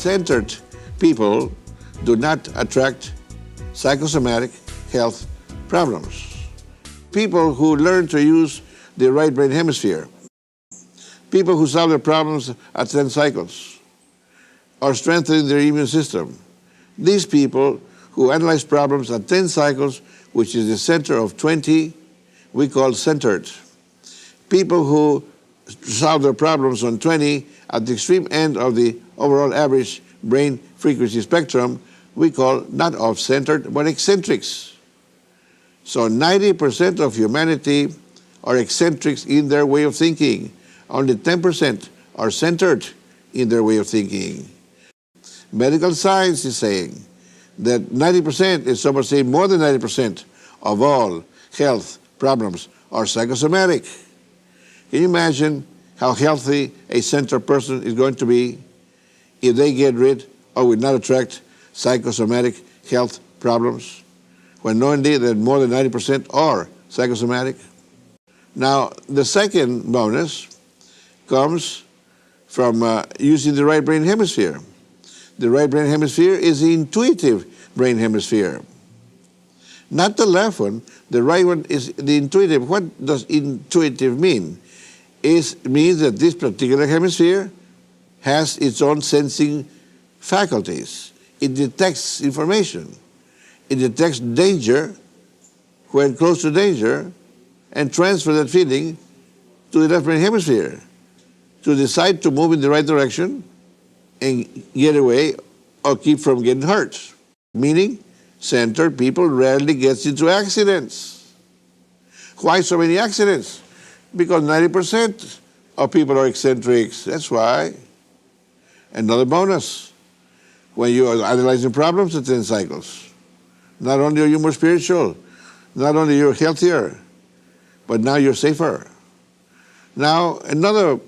centered people do not attract psychosomatic health problems. People who learn to use the right brain hemisphere, people who solve their problems at 10 cycles, or strengthening their immune system. These people who analyze problems at 10 cycles, which is the center of 20, we call centered. People who solve their problems on 20 at the extreme end of the overall average brain frequency spectrum, we call not off-centered, but eccentrics. So 90% of humanity are eccentrics in their way of thinking. Only 10% are centered in their way of thinking. Medical science is saying that 90%, is some say more than 90% of all health problems are psychosomatic. Can you imagine how healthy a centered person is going to be if they get rid or will not attract psychosomatic health problems, when knowing that more than 90% are psychosomatic? Now, the second bonus comes from using the right brain hemisphere. The right brain hemisphere is the intuitive brain hemisphere. Not the left one, the right one is the intuitive. What does intuitive mean? It means that this particular hemisphere has its own sensing faculties. It detects information. It detects danger when close to danger and transfers that feeling to the left brain hemisphere to decide to move in the right direction and get away or keep from getting hurt. Meaning, centered people rarely get into accidents. Why so many accidents? Because 90% of people are eccentrics. That's why. Another bonus, when you are analyzing problems at 10 cycles, not only are you more spiritual, not only you're healthier, but now you're safer. Now, another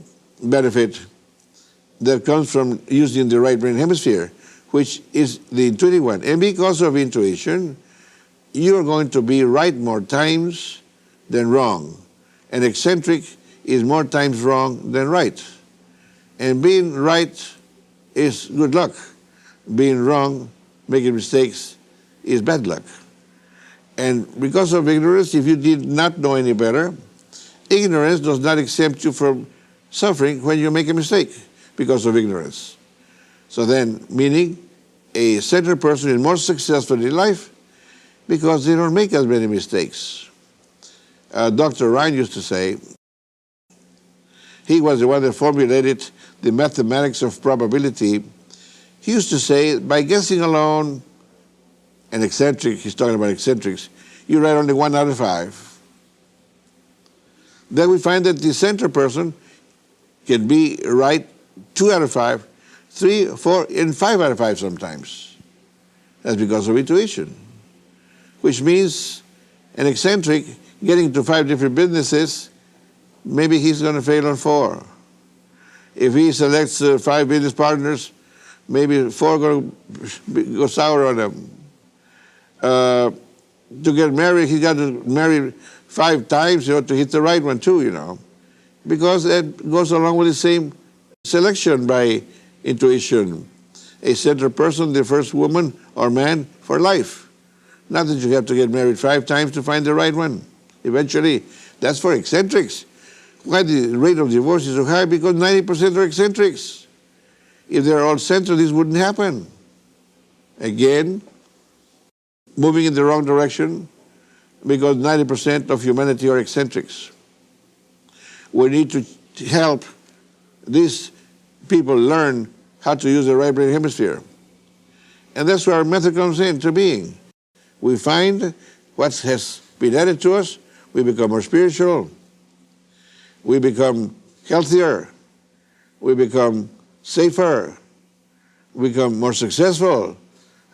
benefit that comes from using the right brain hemisphere, which is the intuitive one. And because of intuition, you're going to be right more times than wrong. And eccentric is more times wrong than right. And being right is good luck. Being wrong, making mistakes, is bad luck. And because of ignorance, if you did not know any better, ignorance does not exempt you from suffering when you make a mistake because of ignorance. So then, meaning a centered person is more successful in life because they don't make as many mistakes. Dr. Ryan used to say, he was the one that formulated the mathematics of probability. He used to say, by guessing alone, an eccentric, he's talking about eccentrics, you write only 1 out of 5. Then we find that the centered person can be right 2 out of 5, 3, 4, and 5 out of 5 sometimes. That's because of intuition, which means an eccentric getting to 5 different businesses, maybe he's going to fail on 4. If he selects 5 business partners, maybe 4 going to go sour on him. To get married, he got to marry 5 times, to hit the right one too, because that goes along with the same selection by intuition. A centered person, the first woman or man for life. Not that you have to get married 5 times to find the right one. Eventually, that's for eccentrics. Why the rate of divorce is so high? Because 90% are eccentrics. If they're all centered, this wouldn't happen. Again, moving in the wrong direction because 90% of humanity are eccentrics. We need to help these people learn how to use the right brain hemisphere. And that's where our method comes into being. We find what has been added to us, we become more spiritual, we become healthier, we become safer, we become more successful.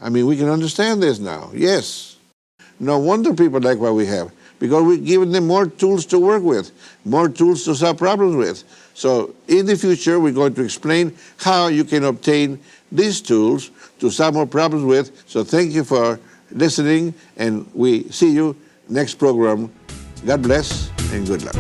I mean, we can understand this now, yes. No wonder people like what we have, because we've given them more tools to work with, more tools to solve problems with. So in the future, we're going to explain how you can obtain these tools to solve more problems with. So thank you for listening, and we see you next program. God bless and good luck.